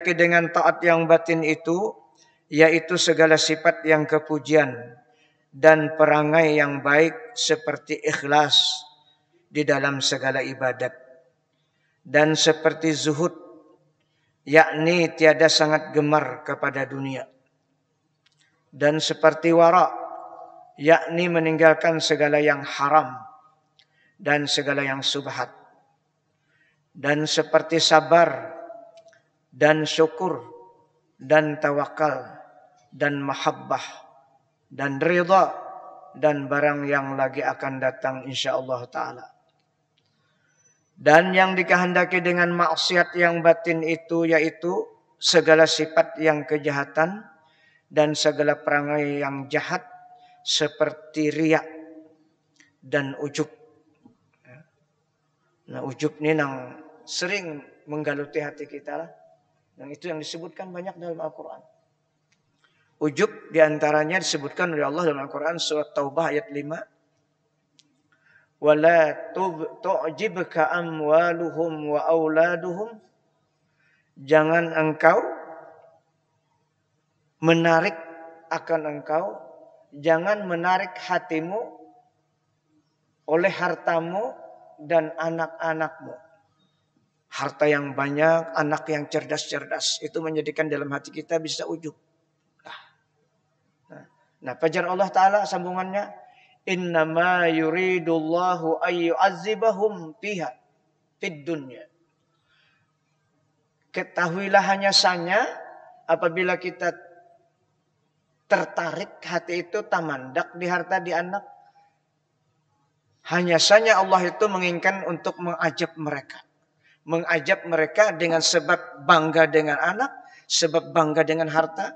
dikehendaki dengan taat yang batin itu, yaitu segala sifat yang kepujian dan perangai yang baik seperti ikhlas di dalam segala ibadat, dan seperti zuhud, yakni tiada sangat gemar kepada dunia, dan seperti wara, yakni meninggalkan segala yang haram dan segala yang subhat, dan seperti sabar dan syukur dan tawakal dan mahabbah dan ridha dan barang yang lagi akan datang insyaallah taala. Dan yang dikehendaki dengan maksiat yang batin itu yaitu segala sifat yang kejahatan dan segala perangai yang jahat seperti riya dan ujub. Nah, ujub ini yang sering menggeluti hati kita lah. Dan itu yang disebutkan banyak dalam Al-Quran. Ujub diantaranya disebutkan oleh Allah dalam Al-Quran surat Taubah ayat 5. وَلَا تُعْجِبْكَ أَمْوَالُهُمْ وَأَوْلَادُهُمْ. Jangan engkau menarik akan engkau, jangan menarik hatimu oleh hartamu dan anak-anakmu. Harta yang banyak, anak yang cerdas-cerdas, itu menjadikan dalam hati kita bisa ujub. Nah, fajar Allah Ta'ala sambungannya, innama yuridullahu ayyu'azzibahum fiha fid dunya. Ketahuilah hanya saja apabila kita tertarik hati itu tamandak di harta di anak, hanya saja Allah itu menginginkan untuk mengajab mereka. Mengajab mereka dengan sebab bangga dengan anak, sebab bangga dengan harta.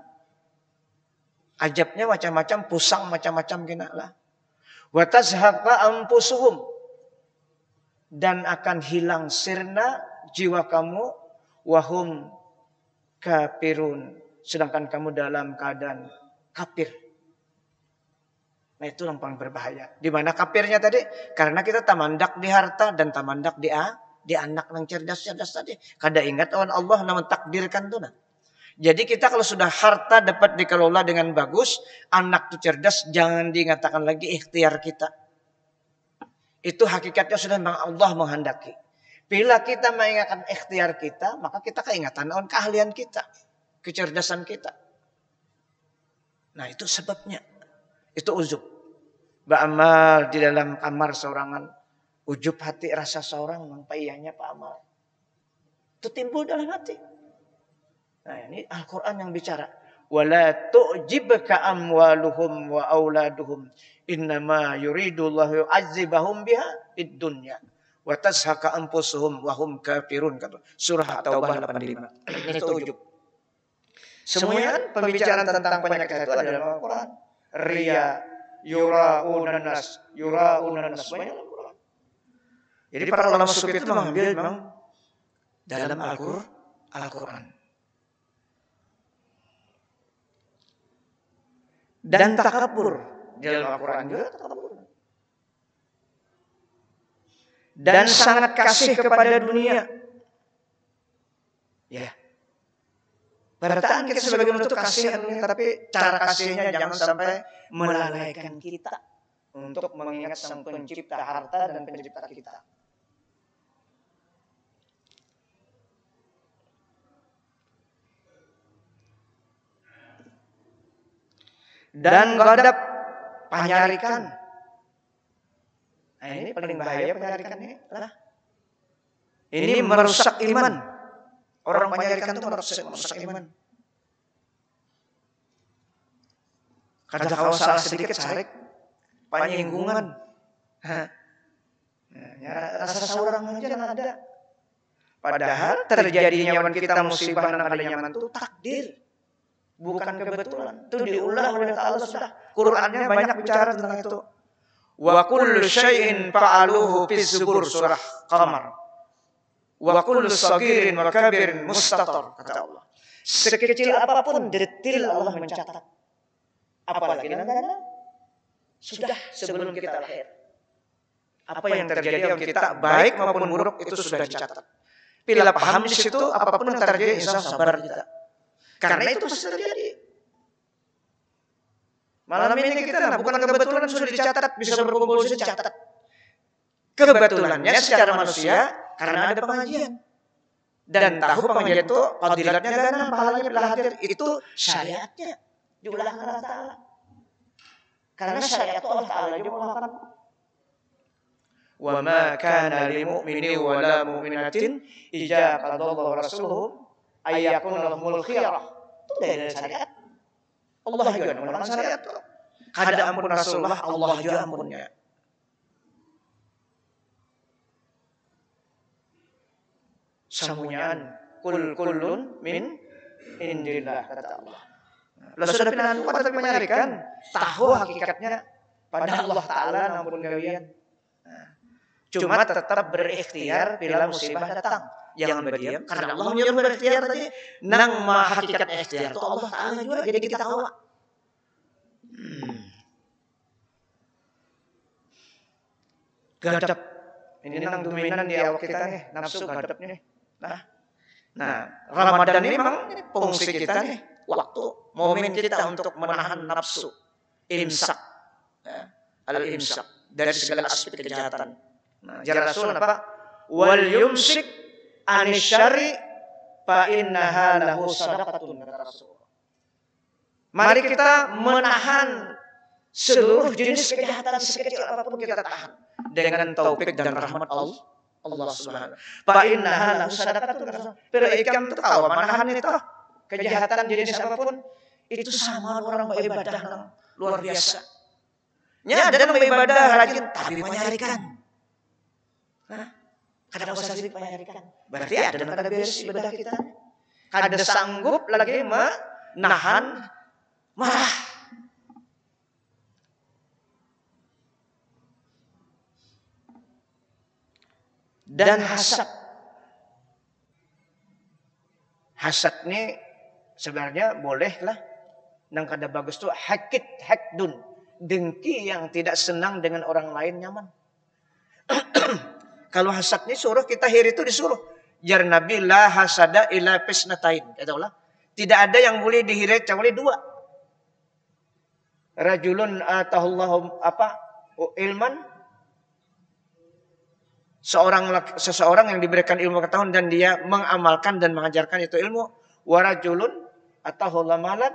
Ajabnya macam-macam, pusang macam-macam kena lah. Wa tazhaqa anfusuhum, dan akan hilang sirna jiwa kamu, wahum kafirun, sedangkan kamu dalam keadaan kafir. Nah, itu yang paling berbahaya. Di mana kafirnya tadi? Karena kita tamandak di harta dan tamandak di anak yang cerdas-cerdas tadi. Kada ingat Allah yang mentakdirkan itu. Nah. Jadi kita kalau sudah harta dapat dikelola dengan bagus, anak itu cerdas, jangan diingatakan lagi ikhtiar kita. Itu hakikatnya sudah memang Allah menghendaki. Bila kita mengingatkan ikhtiar kita, maka kita keingatan on keahlian kita, kecerdasan kita. Nah, itu sebabnya. Itu ujub. Ba'amal di dalam kamar seorangan, ujub hati rasa seorang, mampaiahnya Pak Amal. Itu timbul dalam hati. Nah, ini Al-Quran yang bicara. وَلَا تُعْجِبْكَ أَمْوَالُهُمْ وَأَوْلَادُهُمْ إِنَّمَا يُرِيدُ اللَّهُ يُعَذِّبَهُمْ بِهَا فِي الدُّنْيَا وَتَزْهَقَ أَنفُسُهُمْ وَهُمْ كَافِرُونَ. Surah Taubah 85. Itu ujub. Semuanya kan pembicaraan tentang penyakit itu ada dalam Al-Quran. Riya, yura'unan nas, banyak Al-Quran. Jadi para ulama sufi itu mengambil memang dalam Al-Quran. Dan takabur di dalam Al-Quran juga takabur. Dan sangat kasih kepada dunia. Ya. Berarti kita sebagai bentuk kasih dunia, tapi cara kasihnya jangan sampai melalaikan kita untuk mengingat Sang Pencipta harta dan Pencipta kita. Dan ghadab, panyarikan. Nah, ini paling bahaya panyarikan ini lah. Ini merusak iman. Orang panyarikan itu merusak iman. Kada kalau salah sedikit sarik, penyinggungan. Ya, rasa seorang aja yang ada. Padahal terjadinya kita musibah dan ada nyaman itu takdir. Bukan kebetulan. Itu diulah oleh Allah sudah. Qurannya banyak bicara tentang itu. Wa kullu syai'in fa'aluhu fi zubur, surah Qamar. Wa kullu saghirin wa kabirin mustatar, kata Allah. Sekecil apapun detil Allah mencatat. Apalagi nanti sudah sebelum kita lahir. Apa yang terjadi sama kita baik maupun buruk itu sudah dicatat. Bila paham di situ, apapun yang terjadi, insya Allah sabar kita. Karena itu pasti terjadi. Malam ini kita, bukan kebetulan sudah dicatat, bisa berkumpul sudah dicatat. Kebetulannya secara manusia, karena ada pengajian. Dan tahu pengajian itu, fadilatnya gana, pahalanya bila hadir. Itu syariatnya. Diulahkan Allah Ta'ala. Karena syariat Allah Ta'ala diulahkan. Wa ma kana lil mu'mini wa la mu'minatin idza qadallahu rasuluhu ayyakuna lahumul khiyarah. Itu dari syariat. Allah juga menggunakan syariat. Kada ampun Rasulullah, Allah juga ampunnya. Samunyaan kullun min indillah, kata Allah. Lalu sudah pilihan kuat tapi menyarikan tahu hakikatnya pada Allah Ta'ala nampun gawian. Cuma tetap berikhtiar bila musibah datang. Jangan berdiam karena Allah menyuruh berikhtiar tadi. Nang hakikat ikhtiar itu Allah Ta'ala juga, jadi kita tahu. Gadap. Ini nang dominan di awak kita nih, nafsu gadap nih. Nah, Ramadan ini memang fungsi kita nih, waktu momen kita untuk menahan nafsu, imsak, al-imsak dari segala aspek kejahatan. Nah, jar Rasul apa? Wal yumsik anisyari fa innaha lahu sadaqatun, kata Rasul. Mari kita menahan seluruh jenis kejahatan sekecil apapun kita tahan dengan taufik dan rahmat Allah Subhanahu. Fa innaha lahu sadaqatun. Pero ikam tu tahu menahan itu kejahatan jenis apapun itu sama orang beribadah luar biasa. Nya ada yang beribadah rajin tapi menyarikan. Kada usah sibuk menyarikan. Berarti ada yang kada beres ibadah kita. Kada sanggup lagi menahan marah. Dan hasad. Hasad ini sebenarnya bolehlah. Nang kada bagus tuh hakdun. Dengki yang tidak senang dengan orang lain nyaman. Kalau hasad ini suruh kita hiri itu disuruh. Jar Nabi la hasada ila fisnatain. Kata Allah. Tidak ada yang boleh dihiri kecuali dua. Rajulun atahullahu ilman. Seseorang yang diberikan ilmu pengetahuan dan dia mengamalkan dan mengajarkan itu ilmu. Warajulun atahullahu malan.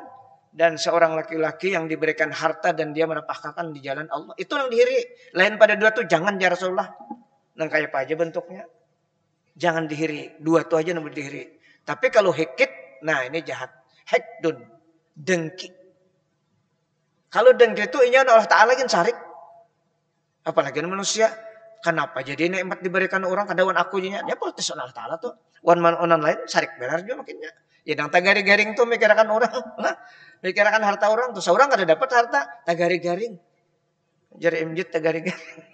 Dan seorang laki-laki yang diberikan harta dan dia menafkahkan di jalan Allah. Itu yang dihiri. Lain pada dua itu jangan ya Rasulullah. Nang kayak apa aja bentuknya. Jangan dihiri. Dua itu aja nomor dihiri. Tapi kalau hikit, nah ini jahat. Hekdun. Dengki. Kalau dengki itu ini Allah Ta'ala yang sarik. Apalagi manusia. Kenapa jadi nikmat diberikan orang kadawan akunya. Ya politis Allah Ta'ala tuh. Wan man onan lain sarik benar juga makinnya. Ya yang tagari-garing tuh mikirkan orang. Nah, mikirkan harta orang. Tuh seorang kada dapat harta. Tagari-garing. Jari imjit tagari-garing.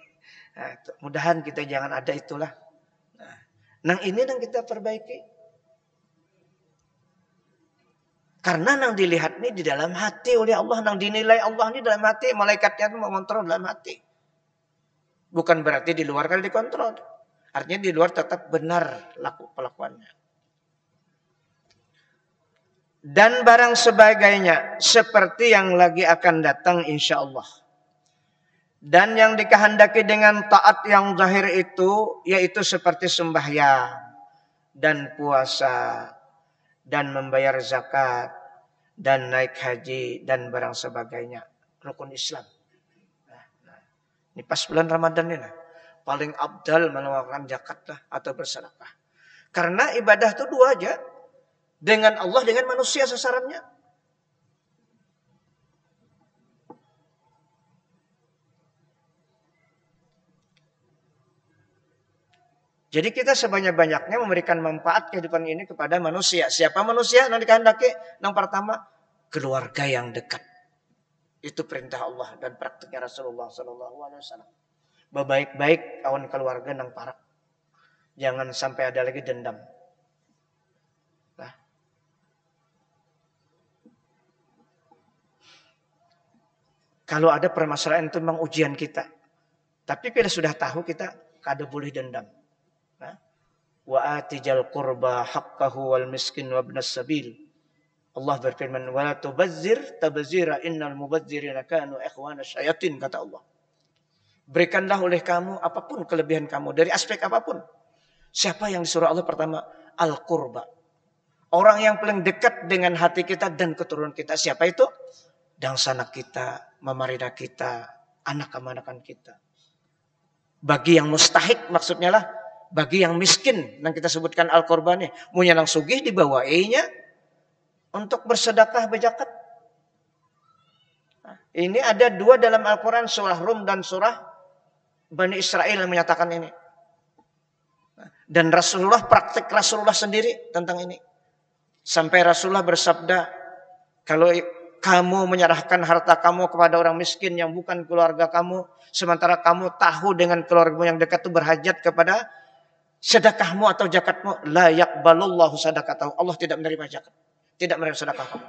Nah, mudahan kita jangan ada itulah. Nang ini yang kita perbaiki. Karena nang dilihat ini di dalam hati oleh Allah. Nang dinilai Allah ini dalam hati. Malaikatnya itu mengontrol dalam hati. Bukan berarti di luar kan dikontrol. Artinya di luar tetap benar pelakuannya. Dan barang sebagainya. Seperti yang lagi akan datang insya Allah. Dan yang dikehendaki dengan taat yang zahir itu, yaitu seperti sembahyang dan puasa dan membayar zakat dan naik haji dan barang sebagainya. Rukun Islam. Ini pas bulan Ramadan ini paling abdal mengeluarkan zakat lah atau bersedekah. Karena ibadah itu dua aja. Dengan Allah, dengan manusia sasarannya. Jadi kita sebanyak-banyaknya memberikan manfaat kehidupan ini kepada manusia. Siapa manusia? Yang dikehendaki. Yang pertama, keluarga yang dekat. Itu perintah Allah dan praktiknya Rasulullah SAW. Baik-baik kawan keluarga nang parak. Jangan sampai ada lagi dendam. Nah. Kalau ada permasalahan itu memang ujian kita. Tapi bila sudah tahu kita kada boleh dendam. Nah, wa atijal qurba haqqahu wal miskin wa ibnas sabil. Allah berfirman, wa la tubazzir tabzira innal mubazzirina kanu ikhwana syayatin, kata Allah. Berikanlah oleh kamu apapun kelebihan kamu dari aspek apapun. Siapa yang disuruh Allah pertama? Al-qurba. Orang yang paling dekat dengan hati kita dan keturunan kita. Siapa itu? Dangsanak kita, mamarida kita, anak kemanakan kita. Bagi yang mustahik maksudnya lah. Bagi yang miskin. Yang kita sebutkan al-qurba nih. Munya nang sugih dibawainya untuk bersedekah berzakat. Ini ada dua dalam Al-Quran, surah Rum dan surah Bani Israel yang menyatakan ini. Dan Rasulullah, praktik Rasulullah sendiri tentang ini. Sampai Rasulullah bersabda, kalau kamu menyerahkan harta kamu kepada orang miskin yang bukan keluarga kamu, sementara kamu tahu dengan keluargamu yang dekat itu berhajat kepada sedekahmu atau zakatmu, la yaqbalullahu sadaqatahu. Allah tidak menerima zakat. Tidak menerima sedekah kamu.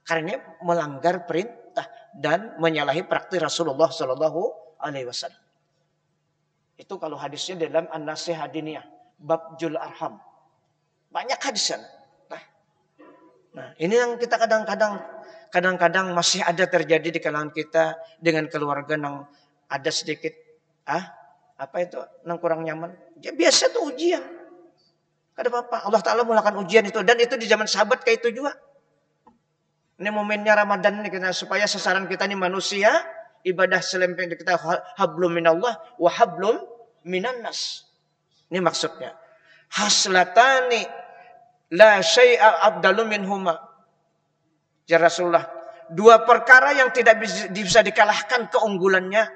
Karena ini melanggar perintah dan menyalahi praktik Rasulullah Sallallahu Alaihi Wasallam. Itu kalau hadisnya dalam An-Nasihah Diniyah, bab Jul Arham. Banyak hadisnya. Nah, ini yang kita kadang-kadang masih ada terjadi di kalangan kita dengan keluarga yang ada sedikit yang kurang nyaman. Ya, biasa tuh ujian. Ada apa? Allah Ta'ala melakukan ujian itu. Dan itu di zaman sahabat kayak itu juga. Ini momennya Ramadan ini kita, supaya sasaran kita ini manusia. Ibadah selempeng kita. Hablum minallah wa hablum minannas. Ini maksudnya. Haslatani la syai'a abdalu minhuma. Ya Rasulullah. Dua perkara yang tidak bisa dikalahkan keunggulannya.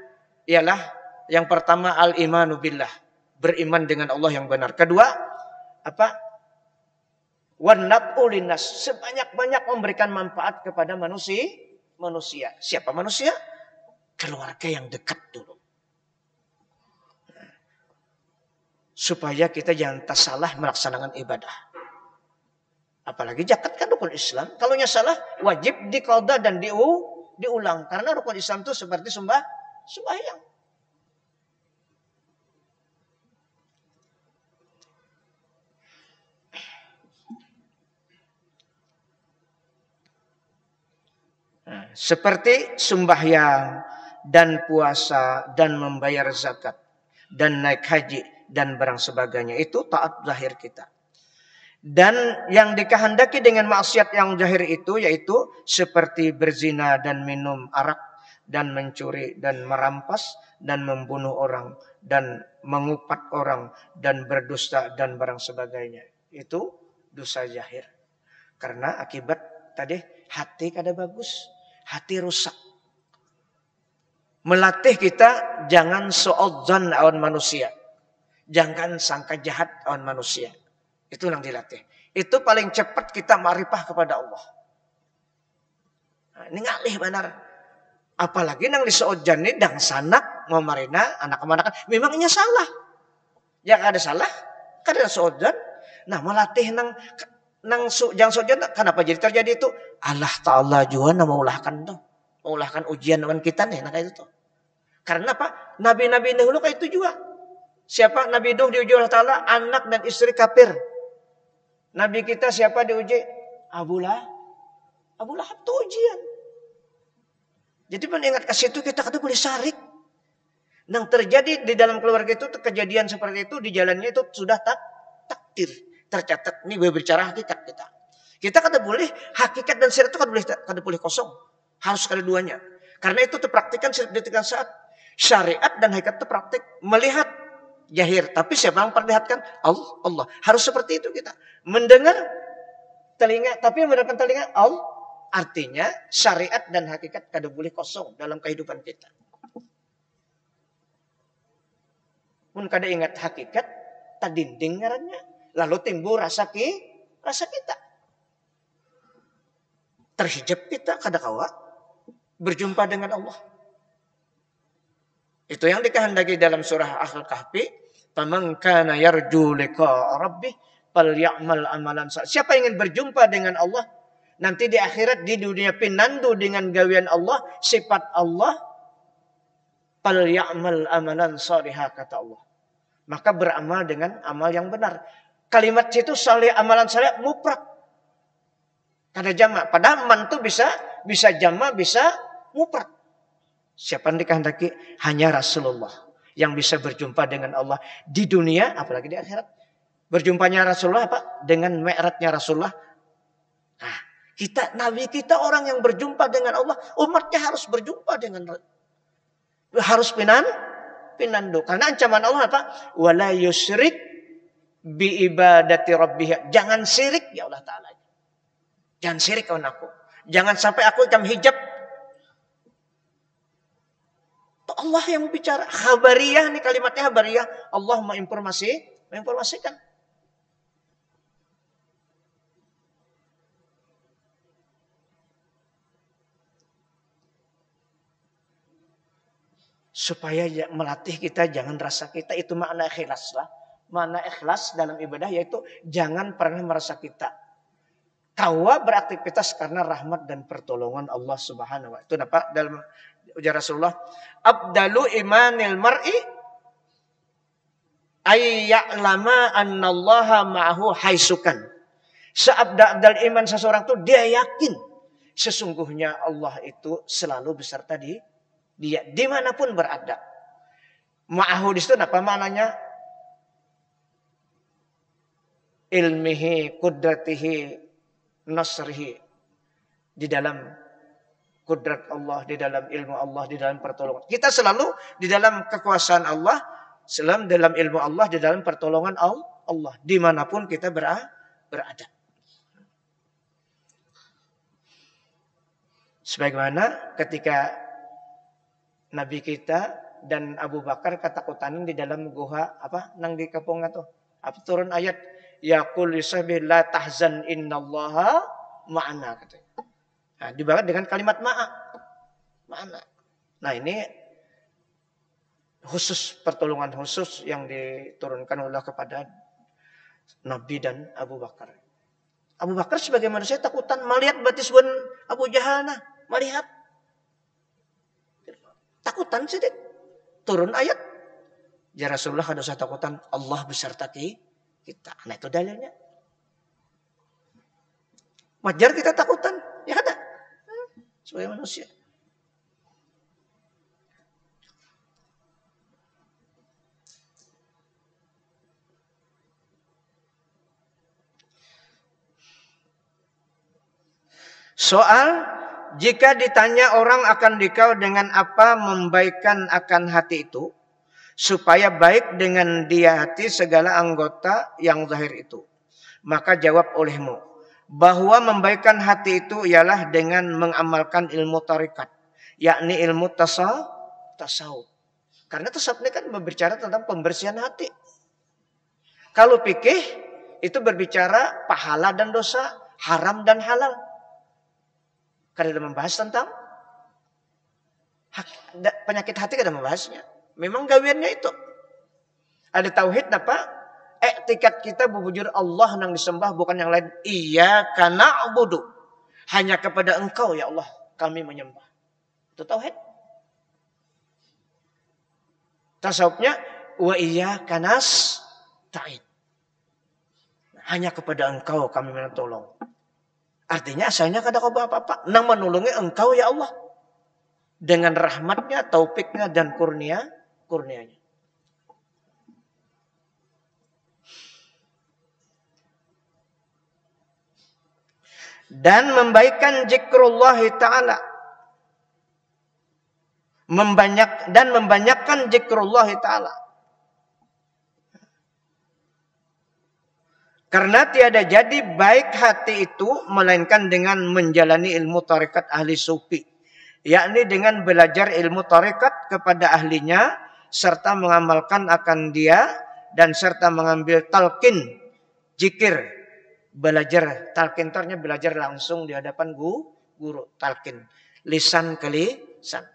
Ialah yang pertama al-imanu billah. Beriman dengan Allah yang benar. Kedua, Wannabu linnas, sebanyak-banyak memberikan manfaat kepada manusia. Siapa manusia? Keluarga yang dekat dulu. Supaya kita jangan salah melaksanakan ibadah. Apalagi zakat kan rukun Islam. Kalau salah wajib diqadha dan diulang. Karena rukun Islam itu seperti sembahyang. Seperti sembahyang dan puasa dan membayar zakat dan naik haji dan barang sebagainya, itu taat zahir kita. Dan yang dikehendaki dengan maksiat yang zahir itu yaitu seperti berzina dan minum arak dan mencuri dan merampas dan membunuh orang dan mengupat orang dan berdusta dan barang sebagainya. Itu dosa zahir. Karena akibat tadi hati kada bagus. Hati rusak. Melatih kita jangan su'udzan awan manusia. Jangan sangka jahat awan manusia. Itu yang dilatih. Itu paling cepat kita ma'rifah kepada Allah. Nah, ini ngalih benar. Apalagi nang disu'udzan ini dang sanak memarina anak kemanakan. Memangnya salah. Yang ada salah. Kada su'udzan. Nah melatih jangan su'udzan. Kenapa jadi terjadi itu? Allah Ta'ala juga maulahkan tuh. Maulahkan ujian dengan kita nih. Nah kayak itu tuh. Karena apa? Nabi-nabi dahulu kayak itu juga. Siapa? Nabi Nuh diuji Allah Ta'ala. Anak dan istri kafir. Nabi kita siapa diuji? Abu Lahab. Abu Lahab tuh ujian. Jadi mengingat ke situ kita kada boleh sarik. Yang terjadi di dalam keluarga itu kejadian seperti itu. Di jalannya itu sudah takdir. Tercatat. Ini gue bicara hakikat kita. Kita kada boleh hakikat dan syariat itu kada boleh kosong. Harus kedua-duanya. Karena itu terpraktikkan di tiga saat. Syariat dan hakikat itu praktik melihat zahir. Tapi siapa yang perlihatkan? Allah. Harus seperti itu kita. Mendengar telinga, tapi mendengarkan telinga Allah. Artinya syariat dan hakikat kada boleh kosong dalam kehidupan kita. Mun kada ingat hakikat, tadinding ngarannya. Lalu timbul rasa kita. Terhijab kita kada kawa berjumpa dengan Allah. Itu yang dikehendaki dalam surah Al-Kahfi, "Faman kana yarju liqa'a rabbih falyamal amalan." Siapa yang ingin berjumpa dengan Allah nanti di akhirat di dunia pinandu dengan gawian Allah, sifat Allah, falyamal amalan salihah, kata Allah. Maka beramal dengan amal yang benar. Kalimat itu saleh, amalan saleh mufrad. Kada jamak. Padahal man itu bisa jamak, bisa mufrad. Siapa yang dikehendaki? Hanya Rasulullah yang bisa berjumpa dengan Allah di dunia, apalagi di akhirat. Berjumpanya Rasulullah apa? Dengan mi'rajnya Rasulullah. Nah, Nabi kita orang yang berjumpa dengan Allah, umatnya harus berjumpa dengan harus pinandu. Karena ancaman Allah apa? Wala yusyrik bi ibadati rabbih. Jangan syirik ya Allah Ta'ala. Jangan syirik kawan aku. Jangan sampai aku jam hijab. Allah yang bicara. Khabariyah nih kalimatnya khabariyah. Allah menginformasikan. Supaya melatih kita jangan rasa kita itu makna ikhlas lah. Makna ikhlas dalam ibadah yaitu jangan pernah merasa kita kawa beraktivitas karena rahmat dan pertolongan Allah Subhanahu wa taala. Itu dapat dalam ujar Rasulullah, abdalu imanil mar'i ay ya'lama annallaha ma'ahu haisukan. Seabdal iman seseorang itu dia yakin sesungguhnya Allah itu selalu beserta dia dimanapun berada. Ma'ahu di situ apa maknanya? Ilmihi, kudratihi, nasrihi. Di dalam kudrat Allah, di dalam ilmu Allah, di dalam pertolongan. Kita selalu di dalam kekuasaan Allah, selalu dalam ilmu Allah, di dalam pertolongan Allah. Dimanapun kita berada. Sebagaimana ketika Nabi kita dan Abu Bakar ketakutan di dalam gua apa nang di kapung itu. Apa turun ayat yaqul lisabih la tahzan innallaha ma'ana katanya. Nah, dibahas dengan kalimat ma'ana. Nah, ini khusus pertolongan khusus yang diturunkan Allah kepada Nabi dan Abu Bakar. Abu Bakar sebagai manusia takutan melihat batis bun Abu Jahal melihat takutan sih turun ayat. Ya Rasulullah kada usah takutan, Allah beserta kita. Nah itu dalilnya. Wajar kita takutan, ya kada? Sebagai manusia. Soal, jika ditanya orang akan dikau dengan apa membaikkan akan hati itu, supaya baik dengan dia hati segala anggota yang zahir itu. Maka jawab olehmu, bahwa membaikkan hati itu ialah dengan mengamalkan ilmu tarikat, yakni ilmu tasawuf. Karena tasawuf ini kan berbicara tentang pembersihan hati. Kalau fikih itu berbicara pahala dan dosa, haram dan halal. Kada membahas tentang penyakit hati, kada membahasnya. Memang gawiannya itu. Ada tauhid apa? Etikat kita bujur Allah yang disembah bukan yang lain. Iyyaka na'budu. Hanya kepada Engkau ya Allah kami menyembah. Itu tauhid. Tasawufnya wa iyyaka nasta'in. Hanya kepada Engkau kami menolong. Artinya asalnya kada kau apa-apa. Nang menolongi Engkau ya Allah. Dengan rahmatnya, taufiknya, dan kurnianya. Dan membaikkan zikrullah ta'ala. Membanyakkan zikrullah ta'ala. Karena tiada jadi baik hati itu melainkan dengan menjalani ilmu tarekat ahli sufi. Yakni dengan belajar ilmu tarekat kepada ahlinya serta mengamalkan akan dia dan serta mengambil talqin, zikir. Belajar talqin ternya belajar langsung di hadapan guru talqin. Lisan ke lisan.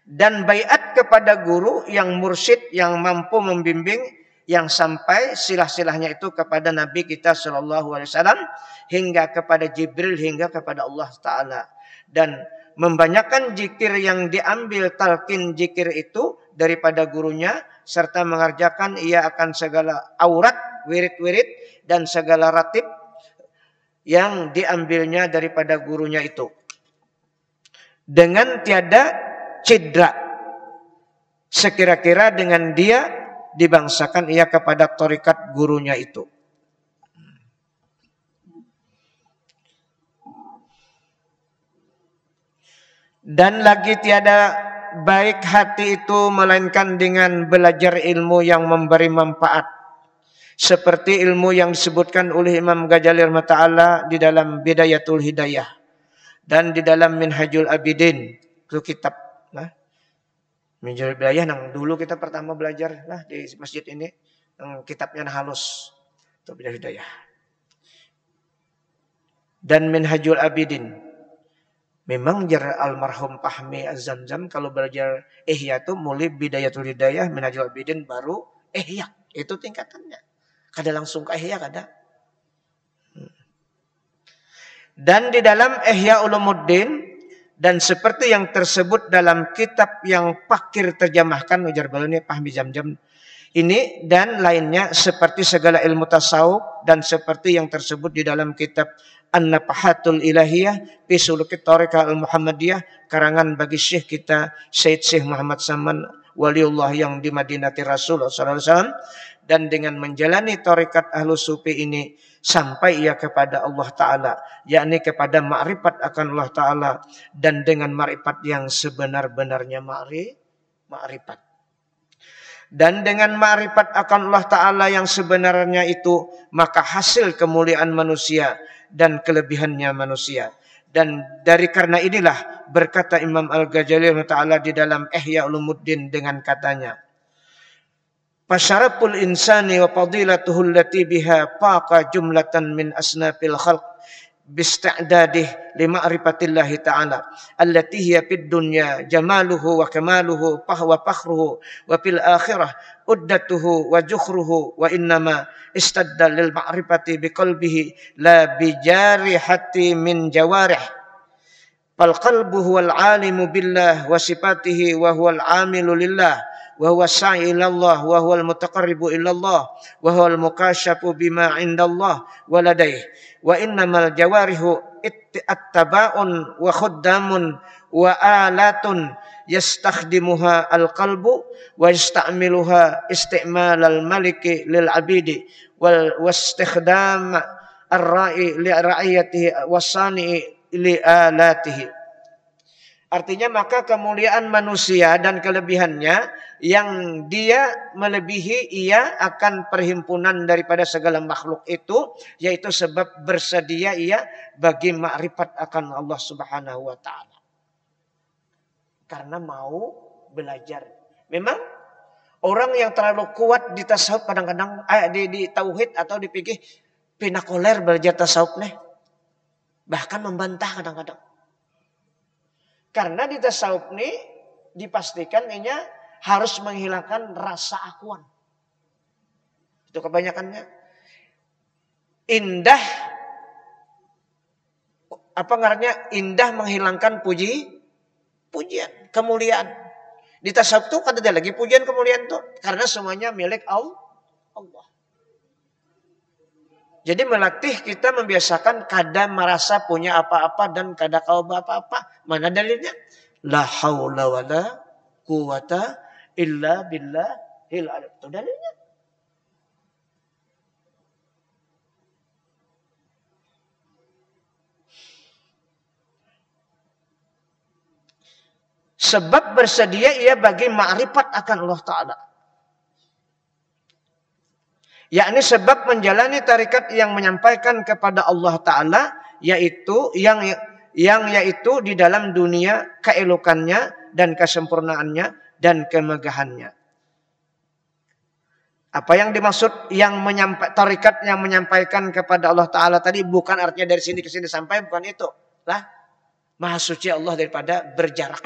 Dan baiat kepada guru yang mursyid yang mampu membimbing yang sampai silah-silahnya itu kepada Nabi kita sallallahu alaihi wasallam hingga kepada Jibril hingga kepada Allah taala dan membanyakkan zikir yang diambil talqin zikir itu daripada gurunya serta mengerjakan ia akan segala aurat, wirid-wirid dan segala ratib yang diambilnya daripada gurunya itu. Dengan tiada cedera. Sekira-kira dengan dia dibangsakan ia kepada tarikat gurunya itu. Dan lagi tiada baik hati itu melainkan dengan belajar ilmu yang memberi manfaat. Seperti ilmu yang disebutkan oleh Imam Ghazali rahimahullah di dalam Bidayatul Hidayah dan di dalam Minhajul Abidin, itu kitab. Nah, Minhajul Hidayah yang dulu kita pertama belajar lah di masjid ini, kitabnya halus, itu Bidayatul Hidayah. Dan Minhajul Abidin. Memang jar almarhum Fahmi Az-Zamzam kalau belajar Ihya itu mulai Bidayatul Hidayah, Minhajul Abidin baru Ihya. Itu tingkatannya. Kada langsung ke Ihya kada. Dan di dalam Ihya Ulumuddin dan seperti yang tersebut dalam kitab yang fakir terjemahkan ujar baluni Fahmi Zamzam ini dan lainnya seperti segala ilmu tasawuf dan seperti yang tersebut di dalam kitab An-Nafahatul Ilahiyah fi Sulukit Thariqah Al-Muhammadiyah karangan bagi Syekh kita Syekh Muhammad Saman waliullah yang di Madinati Rasulullah SAW, dan dengan menjalani thariqat Ahlus Sufi ini sampai ia kepada Allah Ta'ala, yakni kepada ma'rifat akan Allah Ta'ala dan dengan ma'rifat yang sebenar-benarnya ma'rifat. Dan dengan ma'rifat akan Allah Ta'ala yang sebenarnya itu maka hasil kemuliaan manusia dan kelebihannya manusia. Dan dari karena inilah berkata Imam Al-Ghazali Ta'ala di dalam Ihya Ulumuddin dengan katanya, Fasyaraful insani wa fadilatuhu allati biha faqa jumlatan min asnafil khalq bista'dadih lima'rifatillahi ta'ala allati hiya fid dunya jamaluhu wa kamaluhu wa fakhruhu wa fil akhirah uddatuhu wa jukhruhu wa innama istadda lil ma'rifati biqalbihi la bijarihati min jawarih fal qalbu huwal alimu billah wa sifatihi wa huwal amilu lillah wa huwa sa'i ilallah wa huwal mutaqarribu ilallah wa huwal mukasyafu bima indallah wa ladayh wa innamal jawarihu ittaba'un wa khuddamun wa alatun yastakhdimuha al-qalbu wa yasta'miluha isti'malal maliki lil abidi wal wastikhdam ar-ra'i li ra'iyatihi wasani li alatihi. Artinya maka kemuliaan manusia dan kelebihannya yang dia melebihi ia akan perhimpunan daripada segala makhluk itu, yaitu sebab bersedia ia bagi makrifat akan Allah Subhanahu wa taala. Karena mau belajar. Memang orang yang terlalu kuat di tasawuf kadang-kadang di tauhid atau di fikih pinakoler belajar tasawuf nih. Bahkan membantah kadang-kadang. Karena di tasawuf ini dipastikan ini harus menghilangkan rasa akuan. Itu kebanyakannya. Indah, apa ngarannya? Indah menghilangkan pujian, kemuliaan. Di tasawuf itu kan ada lagi pujian kemuliaan tuh. Karena semuanya milik Allah. Jadi melatih kita membiasakan kada merasa punya apa-apa dan kada kau apa-apa. Mana dalilnya? La haula wala quwata illa billahil aliyyil. Itu dalilnya. Sebab bersedia ia bagi ma'rifat akan Allah Ta'ala. Yakni sebab menjalani tarikat yang menyampaikan kepada Allah Ta'ala, yaitu yang yaitu di dalam dunia keelokannya dan kesempurnaannya dan kemegahannya. Apa yang dimaksud tarikat yang menyampaikan kepada Allah Ta'ala tadi bukan artinya dari sini ke sini sampai, bukan itu. Lah, Maha suci Allah daripada berjarak.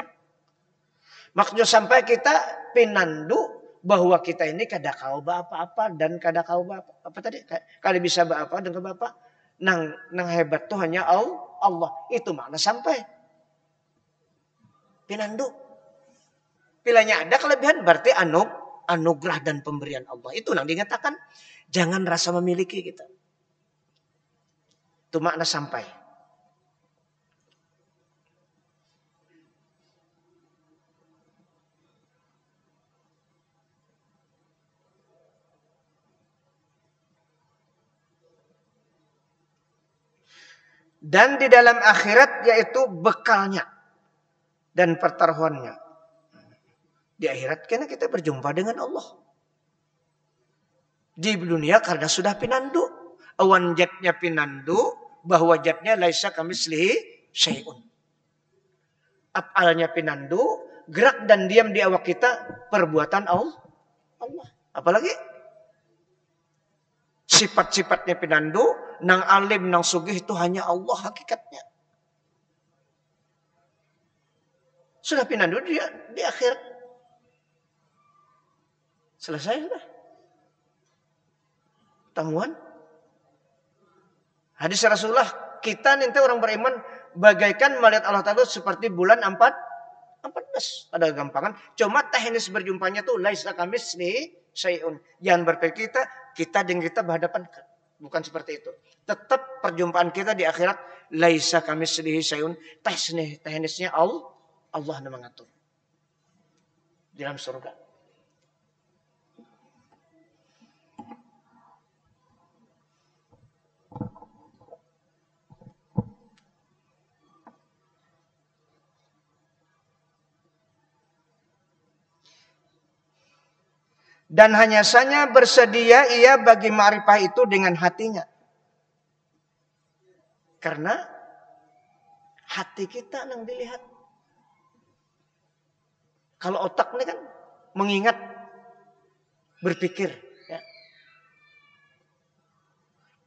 Maksudnya sampai kita pinandu bahwa kita ini kada kau apa-apa dan kada kau apa tadi? Kada bisa apa dan apa. Nang hebat tuh hanya Allah. Itu makna sampai. Pinandu. Bilanya ada kelebihan berarti anugerah dan pemberian Allah. Itu yang dikatakan jangan rasa memiliki kita. Itu makna sampai. Dan di dalam akhirat yaitu bekalnya dan pertaruhannya. Di akhirat karena kita berjumpa dengan Allah. Di dunia karena sudah pinandu. Awan jatnya pinandu. Bahwa jatnya laisa kamislihi syai'un. Af'alnya pinandu. Gerak dan diam di awak kita. Perbuatan Allah. Apalagi? Sifat-sifatnya pinandu. Nang alim, nang sugih itu hanya Allah hakikatnya. Sudah pinandu dia di akhirat. Selesai sudah. Tamuan. Hadis Rasulullah, kita nanti orang beriman bagaikan melihat Allah Ta'ala seperti bulan 14. Ada gampangan. Cuma teknis berjumpanya tuh laisa kamislihi syai'un. Jangan berpikir kita dengan kita berhadapan. Bukan seperti itu. Tetap perjumpaan kita di akhirat laisa kamislihi syai'un. Teknisnya Allah yang mengatur. Di dalam surga. Dan hanya saja bersedia ia bagi ma'rifah itu dengan hatinya. Karena hati kita yang dilihat. Kalau otak ini kan mengingat, berpikir. Ya.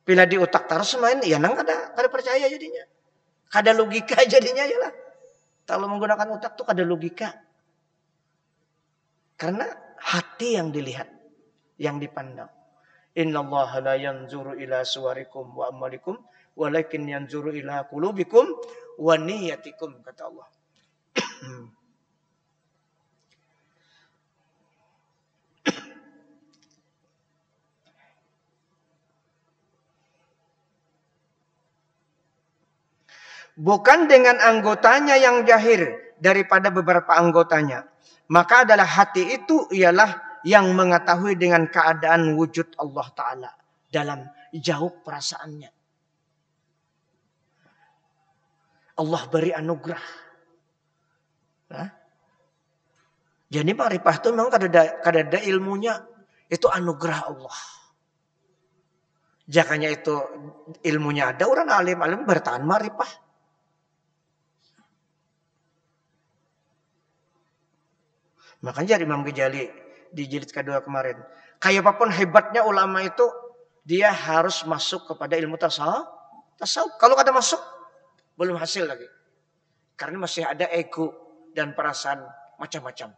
Bila di otak taruh semain, ya nang kada percaya jadinya. Kada logika jadinya ya lah. Kalau menggunakan otak tuh kada logika. Karena hati yang dilihat, yang dipandang. Innallaha la yanzuru ila suwarikum wa amwalikum, walakin yanzuru ila qulubikum wa niyatikum, kata Allah. Bukan dengan anggotanya yang jahir daripada beberapa anggotanya. Maka adalah hati itu ialah yang mengetahui dengan keadaan wujud Allah Ta'ala dalam jauh perasaannya. Allah beri anugerah. Nah, jadi ma'rifah itu memang kadada ilmunya. Itu anugerah Allah. Jakanya itu ilmunya ada, orang alim bertahan ma'rifah. Makanya Imam Ghazali di jilid kedua kemarin. Kayak apapun hebatnya ulama itu, dia harus masuk kepada ilmu tasawuf. Kalau kada masuk, belum hasil lagi. Karena masih ada ego dan perasaan macam-macam.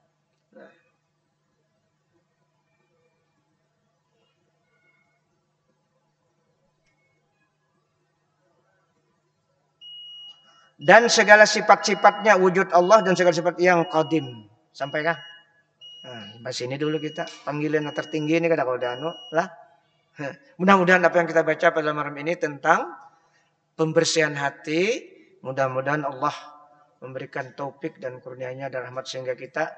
Dan segala sifat-sifatnya wujud Allah dan segala sifat yang qadim. Sampaikah? Nah, bahas ini dulu kita. Panggilan yang tertinggi ini kada kalau dano lah. Mudah-mudahan apa yang kita baca pada malam ini tentang pembersihan hati, mudah-mudahan Allah memberikan taufik dan kurnianya dan rahmat sehingga kita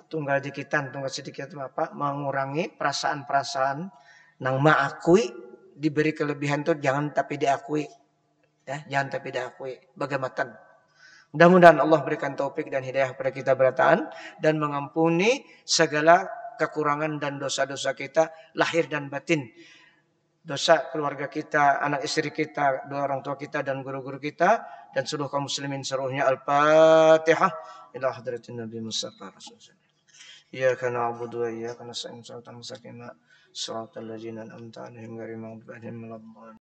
tunggal sedikit mengurangi perasaan-perasaan nang mengakui diberi kelebihan itu jangan tapi diakui. Ya, jangan tapi diakui. Bagaimana? Mudah-mudahan Allah berikan taufik dan hidayah kepada kita berataan dan mengampuni segala kekurangan dan dosa-dosa kita lahir dan batin. Dosa keluarga kita, anak istri kita, dua orang tua kita dan guru-guru kita dan seluruh kaum muslimin seluruhnya. Al-Fatihah. Ila hadratin Nabi Mustafa Rasulullah. Iyyaka na'budu wa iyyaka nasta'in. Shiratal ladzina an'amta 'alaihim ghairil maghdubi 'alaihim waladdallin.